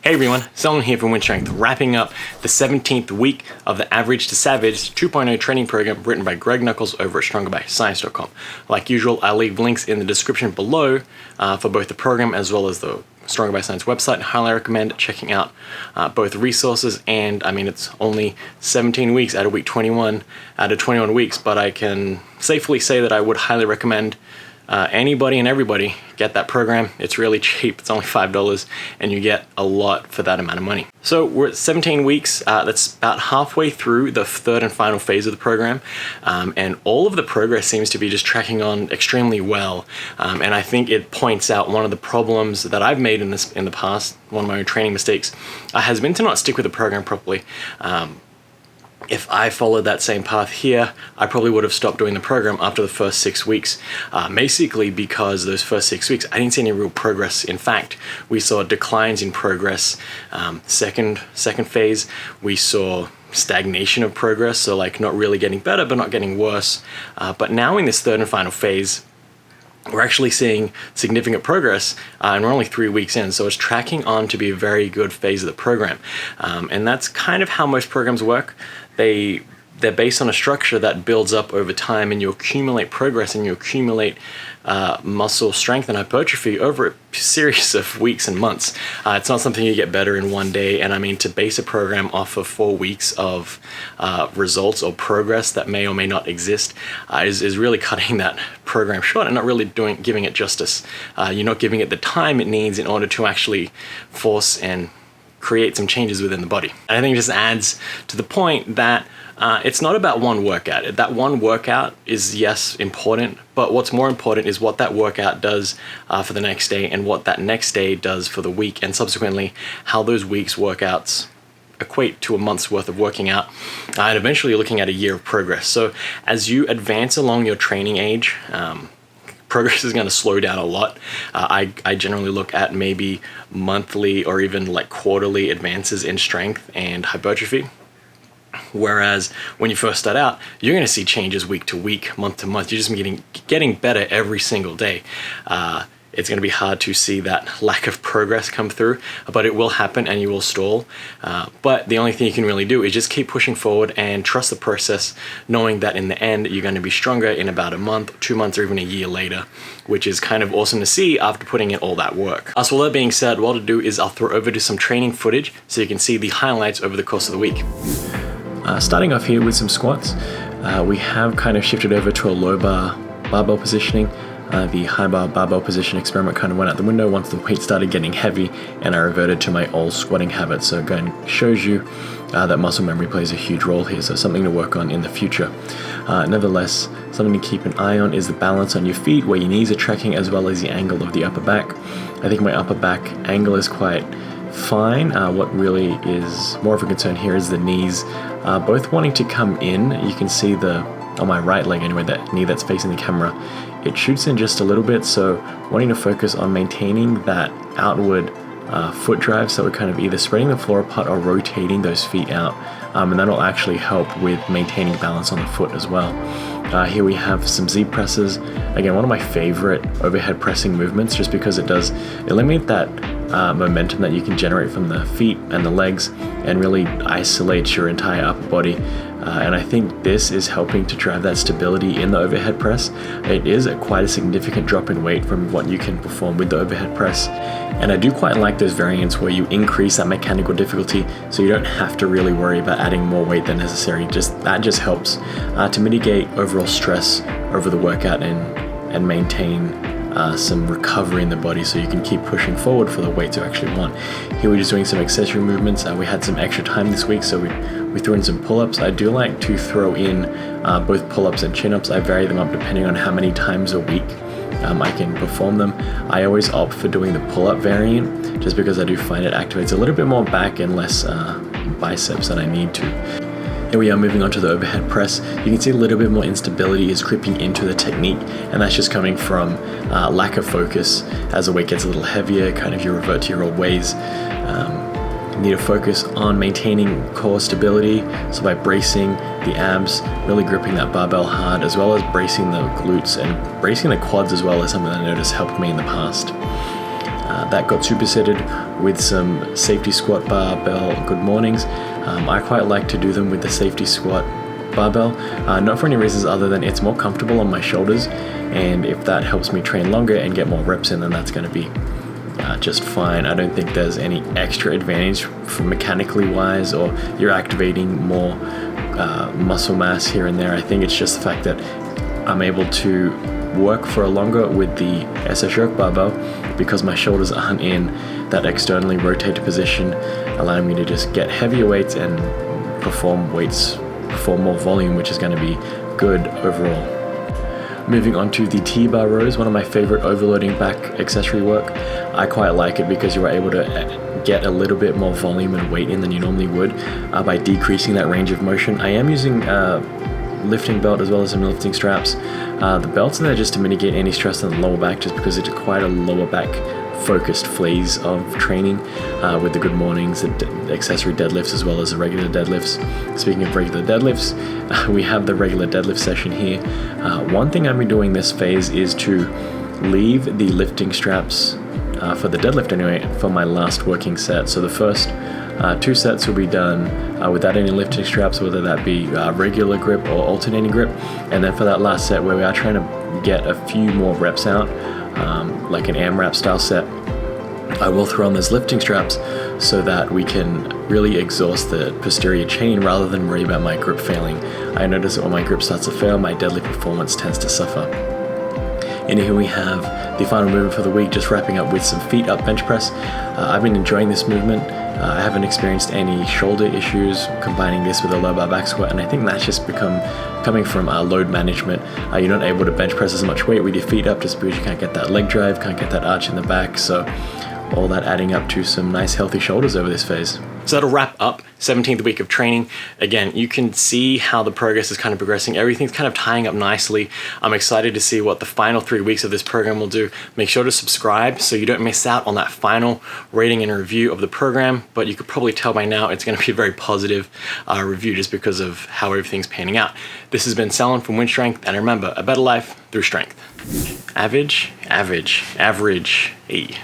Hey everyone, Selwyn here from Wynn Strength, wrapping up the 17th week of the Average to Savage 2.0 training program written by Greg Nuckols over at strongerbyscience.com. Like usual, I'll leave links in the description below for both the program as well as the Stronger by Science website. I highly recommend checking out both resources, and I mean, it's only 17 weeks out of week 21 out of 21 weeks, but I can safely say that I would highly recommend anybody and everybody get that program. It's really cheap. It's only $5 and you get a lot for that amount of money. So we're at 17 weeks. That's about halfway through the third and final phase of the program. And all of the progress seems to be just tracking on extremely well. And I think it points out one of the problems that I've made in the past, one of my own training mistakes, has been to not stick with the program properly. If I followed that same path here, I probably would have stopped doing the program after the first 6 weeks, basically because those first 6 weeks, I didn't see any real progress. In fact, we saw declines in progress. Second phase, we saw stagnation of progress, so like not really getting better, but not getting worse. But now in this third and final phase, we're actually seeing significant progress, and we're only 3 weeks in, so it's tracking on to be a very good phase of the program. And that's kind of how most programs work. They're based on a structure that builds up over time, and you accumulate progress and you accumulate muscle strength and hypertrophy over a series of weeks and months. It's not something you get better in one day, and I mean, to base a program off of 4 weeks of results or progress that may or may not exist is really cutting that program short and not really giving it justice. You're not giving it the time it needs in order to actually force and create some changes within the body. And I think it just adds to the point that it's not about one workout. That one workout is, yes, important, but what's more important is what that workout does for the next day and what that next day does for the week, and subsequently how those weeks' workouts equate to a month's worth of working out, and eventually looking at a year of progress. So as you advance along your training age, progress is going to slow down a lot. I generally look at maybe monthly or even like quarterly advances in strength and hypertrophy. Whereas when you first start out, you're going to see changes week to week, month to month. You're just getting better every single day. It's going to be hard to see that lack of progress come through, but it will happen and you will stall. But the only thing you can really do is just keep pushing forward and trust the process, knowing that in the end, you're going to be stronger in about a month, 2 months, or even a year later, which is kind of awesome to see after putting in all that work. So all that being said, what I'll do is I'll throw over to some training footage so you can see the highlights over the course of the week. Starting off here with some squats, we have kind of shifted over to a low bar barbell positioning. The high bar barbell position experiment kind of went out the window once the weight started getting heavy, and I reverted to my old squatting habit. So again, shows you that muscle memory plays a huge role here, so something to work on in the future. Nevertheless, something to keep an eye on is the balance on your feet, where your knees are tracking, as well as the angle of the upper back. I think my upper back angle is quite fine. What really is more of a concern here is the knees both wanting to come in. You can see on my right leg anyway, that knee that's facing the camera, it shoots in just a little bit, so wanting to focus on maintaining that outward foot drive, so we're kind of either spreading the floor apart or rotating those feet out, and that'll actually help with maintaining balance on the foot as well. Here we have some Z presses. Again, one of my favorite overhead pressing movements, just because it does eliminate that momentum that you can generate from the feet and the legs and really isolates your entire upper body. And I think this is helping to drive that stability in the overhead press. It is quite a significant drop in weight from what you can perform with the overhead press. And I do quite like those variants where you increase that mechanical difficulty so you don't have to really worry about adding more weight than necessary. That just helps to mitigate overall stress over the workout and maintain some recovery in the body, so you can keep pushing forward for the weight you actually want. Here we're just doing some accessory movements. We had some extra time this week, so we threw in some pull-ups. I do like to throw in both pull-ups and chin-ups. I vary them up depending on how many times a week I can perform them. I always opt for doing the pull-up variant just because I do find it activates a little bit more back and less biceps than I need to. Here we are moving on to the overhead press. You can see a little bit more instability is creeping into the technique, and that's just coming from lack of focus. As the weight gets a little heavier, kind of you revert to your old ways. You need to focus on maintaining core stability, so by bracing the abs, really gripping that barbell hard, as well as bracing the glutes and bracing the quads as well, is something that I noticed helped me in the past. that got supersetted with some safety squat barbell good mornings. I quite like to do them with the safety squat barbell, not for any reasons other than it's more comfortable on my shoulders, and if that helps me train longer and get more reps in, then that's going to be just fine. I don't think there's any extra advantage from mechanically wise, or you're activating more muscle mass here and there. I think it's just the fact that I'm able to work for a longer with the SS yoke barbell because my shoulders aren't in that externally rotated position, allowing me to just get heavier weights and perform more volume, which is going to be good overall. Moving on to the T-bar rows, one of my favorite overloading back accessory work. I quite like it because you are able to get a little bit more volume and weight in than you normally would by decreasing that range of motion. I am using lifting belt as well as some lifting straps. The belts are there just to mitigate any stress on the lower back, just because it's quite a lower back focused phase of training with the good mornings, the accessory deadlifts as well as the regular deadlifts. Speaking of regular deadlifts, we have the regular deadlift session here. One thing I'm doing this phase is to leave the lifting straps for the deadlift anyway for my last working set. So the first 2 sets will be done without any lifting straps, whether that be regular grip or alternating grip, and then for that last set where we are trying to get a few more reps out, like an AMRAP style set, I will throw on those lifting straps so that we can really exhaust the posterior chain rather than worry about my grip failing. I notice that when my grip starts to fail, my deadlift performance tends to suffer. And here we have the final movement for the week, just wrapping up with some feet up bench press. I've been enjoying this movement. I haven't experienced any shoulder issues combining this with a low bar back squat, and I think that's just coming from load management. You're not able to bench press as much weight with your feet up just because you can't get that leg drive, can't get that arch in the back, so all that adding up to some nice healthy shoulders over this phase. So that'll wrap up 17th week of training. Again, you can see how the progress is kind of progressing. Everything's kind of tying up nicely. I'm excited to see what the final 3 weeks of this program will do. Make sure to subscribe so you don't miss out on that final rating and review of the program. But you could probably tell by now it's going to be a very positive review just because of how everything's panning out. This has been Salon from Wynn Strength, and remember, a better life through strength. Average, average, average, E.